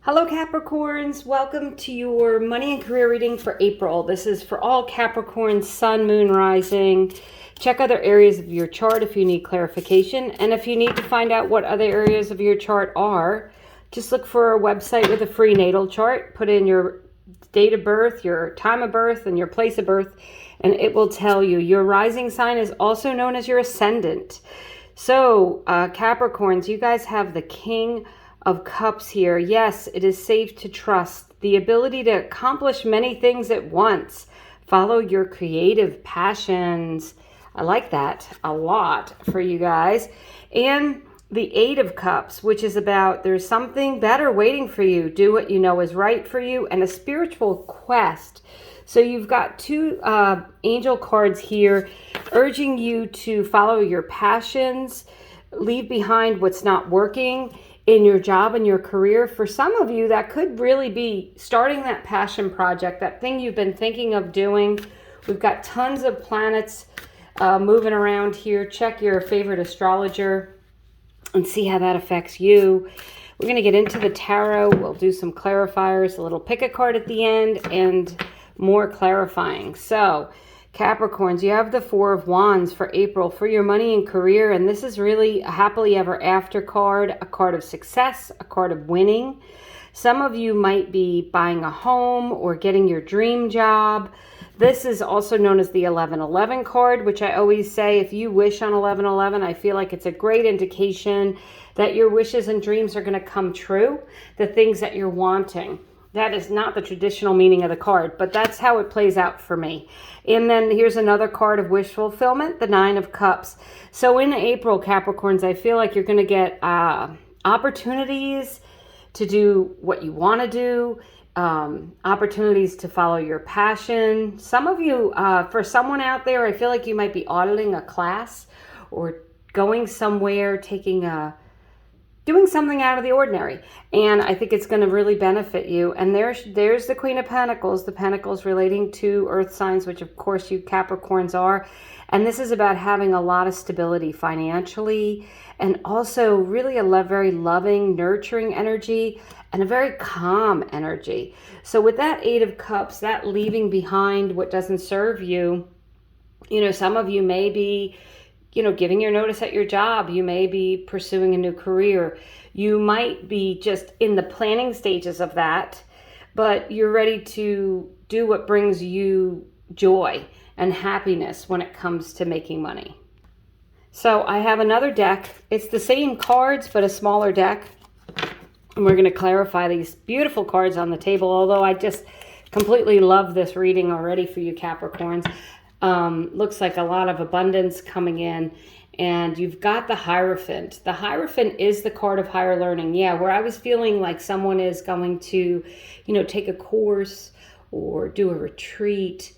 Hello Capricorns, welcome to your money and career reading for April. This is for all Capricorns, sun, moon, rising. Check other areas of your chart if you need clarification. And if you need to find out what other areas of your chart are, just look for a website with a free natal chart. Put in your date of birth, your time of birth, and your place of birth, and it will tell you. Your rising sign is also known as your ascendant. So Capricorns, you guys have the King of Cups here. Yes, it is safe to trust the ability to accomplish many things at once. Follow your creative passions. I like that a lot for you guys. And the Eight of Cups, which is about there's something better waiting for you. Do what you know is right for you, and a spiritual quest. So you've got two angel cards here urging you to follow your passions, leave behind what's not working in your job and your career. For some of you, that could really be starting that passion project, that thing you've been thinking of doing. We've got tons of planets moving around here. Check your favorite astrologer and see how that affects you. We're going to get into the tarot. We'll do some clarifiers, a little pick a card at the end, and more clarifying. So Capricorns, you have the Four of Wands for April for your money and career, and this is really a happily ever after card, a card of success, a card of winning. Some of you might be buying a home or getting your dream job. This is also known as the 1111 card, which I always say if you wish on 1111, I feel like it's a great indication that your wishes and dreams are going to come true, the things that you're wanting. That is not the traditional meaning of the card, but that's how it plays out for me. And then here's another card of wish fulfillment, the Nine of Cups. So in April, Capricorns, I feel like you're going to get opportunities to do what you want to do, opportunities to follow your passion. Some of you, for someone out there, I feel like you might be auditing a class or going somewhere, doing something out of the ordinary, and I think it's going to really benefit you. And there's the Queen of Pentacles, the Pentacles relating to earth signs, which of course you Capricorns are. And this is about having a lot of stability financially, and also really a very loving, nurturing energy, and a very calm energy. So with that Eight of Cups, that leaving behind what doesn't serve you, some of you may be giving your notice at your job. You may be pursuing a new career. You might be just in the planning stages of that, but you're ready to do what brings you joy and happiness when it comes to making money. So I have another deck. It's the same cards, but a smaller deck. And we're going to clarify these beautiful cards on the table, although I just completely love this reading already for you Capricorns. Looks like a lot of abundance coming in, and you've got the Hierophant. The Hierophant is the card of higher learning. Yeah, where I was feeling like someone is going to, take a course or do a retreat.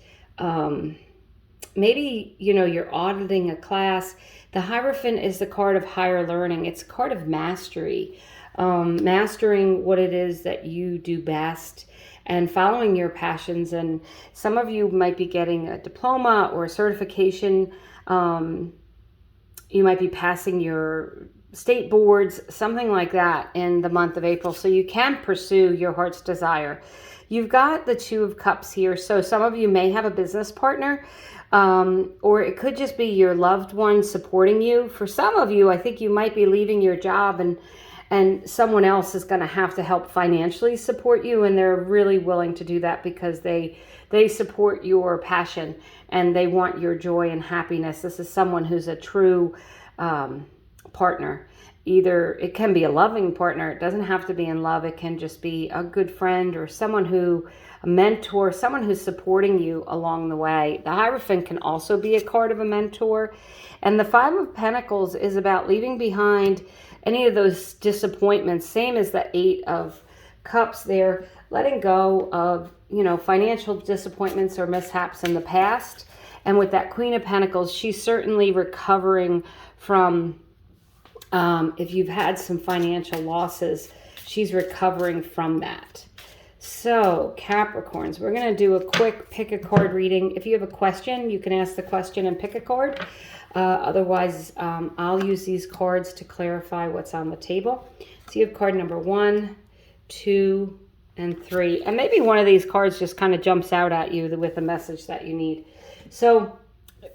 Maybe, you're auditing a class. The Hierophant is the card of higher learning. It's a card of mastery, mastering what it is that you do best, and following your passions. And some of you might be getting a diploma or a certification. You might be passing your state boards, something like that in the month of April. So you can pursue your heart's desire. You've got the Two of Cups here. So some of you may have a business partner, or it could just be your loved one supporting you. For some of you, I think you might be leaving your job, and someone else is going to have to help financially support you, and they're really willing to do that because they support your passion and they want your joy and happiness. This is someone who's a true partner. Either it can be a loving partner. It doesn't have to be in love. It can just be a good friend or a mentor, someone who's supporting you along the way. The Hierophant can also be a card of a mentor. And the Five of Pentacles is about leaving behind any of those disappointments, same as the Eight of Cups there, letting go of, financial disappointments or mishaps in the past. And with that Queen of Pentacles, she's certainly recovering from, if you've had some financial losses, she's recovering from that. So Capricorns, we're going to do a quick pick a card reading. If you have a question, you can ask the question and pick a card. Otherwise, I'll use these cards to clarify what's on the table. So you have card number 1, 2, and 3. And maybe one of these cards just kind of jumps out at you with the message that you need. So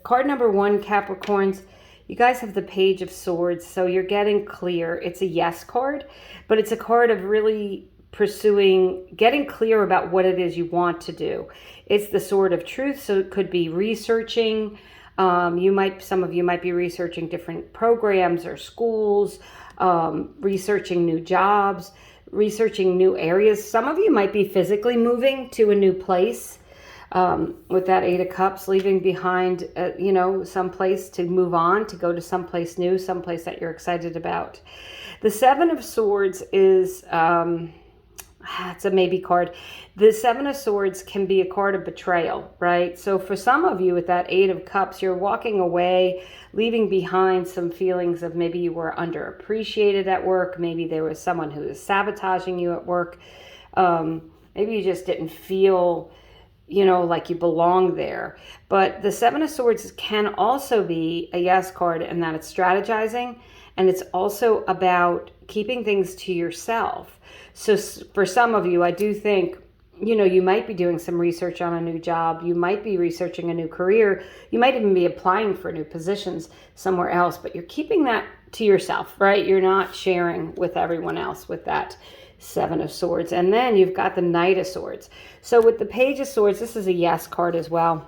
card number 1, Capricorns, you guys have the Page of Swords. So you're getting clear. It's a yes card, but it's a card of really pursuing, getting clear about what it is you want to do. It's the Sword of Truth. So it could be researching. Some of you might be researching different programs or schools, researching new jobs, researching new areas. Some of you might be physically moving to a new place, with that 8 of Cups, leaving behind, some place to move on, to go to someplace new, someplace that you're excited about. The 7 of Swords is, it's a maybe card. The 7 of Swords can be a card of betrayal, right? So for some of you with that 8 of Cups, you're walking away, leaving behind some feelings of maybe you were underappreciated at work. Maybe there was someone who was sabotaging you at work. Maybe you just didn't feel, like you belong there. But the 7 of Swords can also be a yes card in that it's strategizing, and it's also about keeping things to yourself. So for some of you, I do think, you might be doing some research on a new job. You might be researching a new career. You might even be applying for new positions somewhere else, but you're keeping that to yourself, right? You're not sharing with everyone else with that 7 of Swords. And then you've got the Knight of Swords. So with the Page of Swords, this is a yes card as well.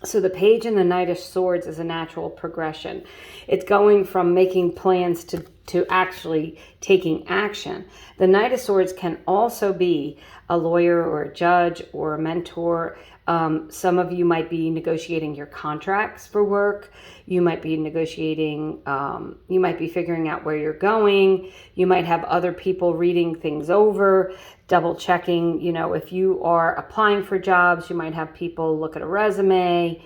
So the Page and the Knight of Swords is a natural progression. It's going from making plans to actually taking action. The Knight of Swords can also be a lawyer or a judge or a mentor. Some of you might be negotiating your contracts for work. You might be negotiating, you might be figuring out where you're going. You might have other people reading things over, double checking. If you are applying for jobs, you might have people look at a resume.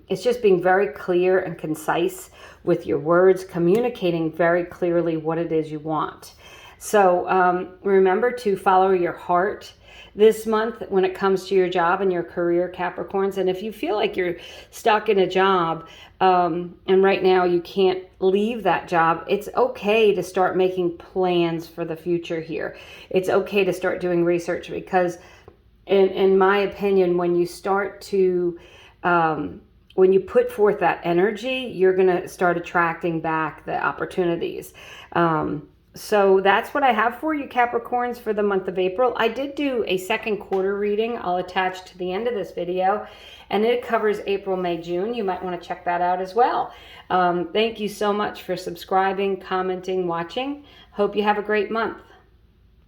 It's just being very clear and concise with your words, communicating very clearly what it is you want. So remember to follow your heart this month when it comes to your job and your career, Capricorns. And if you feel like you're stuck in a job and right now you can't leave that job, it's okay to start making plans for the future here. It's okay to start doing research because in my opinion, when you start to when you put forth that energy, you're going to start attracting back the opportunities. So that's what I have for you, Capricorns, for the month of April. I did do a second quarter reading I'll attach to the end of this video, and it covers April, May, June. You might want to check that out as well. Thank you so much for subscribing, commenting, watching. Hope you have a great month.